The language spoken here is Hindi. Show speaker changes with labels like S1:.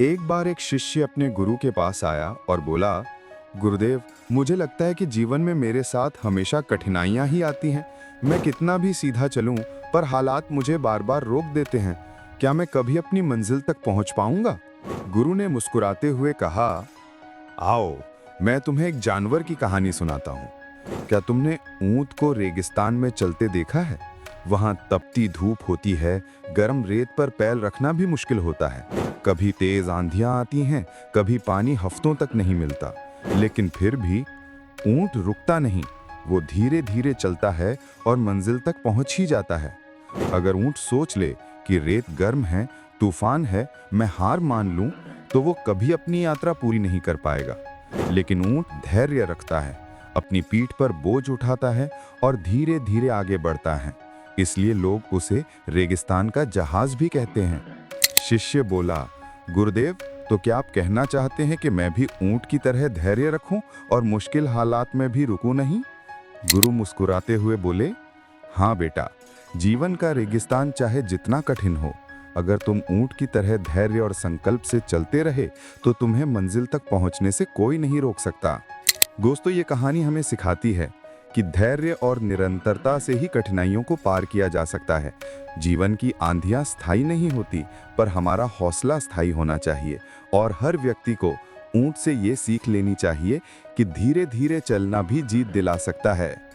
S1: एक बार एक शिष्य अपने गुरु के पास आया और बोला, गुरुदेव, मुझे लगता है कि जीवन में मेरे साथ हमेशा कठिनाइयां ही आती हैं। मैं कितना भी सीधा चलूं, पर हालात मुझे बार बार रोक देते हैं। क्या मैं कभी अपनी मंजिल तक पहुंच पाऊंगा? गुरु ने मुस्कुराते हुए कहा, आओ, मैं तुम्हें एक जानवर की कहानी सुनाता हूँ। क्या तुमने ऊंट को रेगिस्तान में चलते देखा है? वहां तपती धूप होती है, गर्म रेत पर पैर रखना भी मुश्किल होता है। कभी तेज आंधियां आती हैं, कभी पानी हफ्तों तक नहीं मिलता। लेकिन फिर भी ऊंट रुकता नहीं। वो धीरे धीरे चलता है और मंजिल तक पहुंच ही जाता है। अगर ऊंट सोच ले कि रेत गर्म है, तूफान है, मैं हार मान लूं, तो वो कभी अपनी यात्रा पूरी नहीं कर पाएगा। लेकिन ऊंट धैर्य रखता है, अपनी पीठ पर बोझ उठाता है और धीरे धीरे आगे बढ़ता है। इसलिए लोग उसे रेगिस्तान का जहाज भी कहते हैं। शिष्य बोला, गुरुदेव, तो क्या आप कहना चाहते हैं कि मैं भी ऊंट की तरह धैर्य रखूं और मुश्किल हालात में भी रुकूं नहीं? गुरु मुस्कुराते हुए बोले, हाँ बेटा, जीवन का रेगिस्तान चाहे जितना कठिन हो, अगर तुम ऊंट की तरह धैर्य और संकल्प से चलते रहे, तो तुम्हें मंजिल तक पहुंचने से कोई नहीं रोक सकता। दोस्तों, ये कहानी हमें सिखाती है कि धैर्य और निरंतरता से ही कठिनाइयों को पार किया जा सकता है। जीवन की आंधियां स्थायी नहीं होती, पर हमारा हौसला स्थायी होना चाहिए। और हर व्यक्ति को ऊंट से ये सीख लेनी चाहिए कि धीरे धीरे चलना भी जीत दिला सकता है।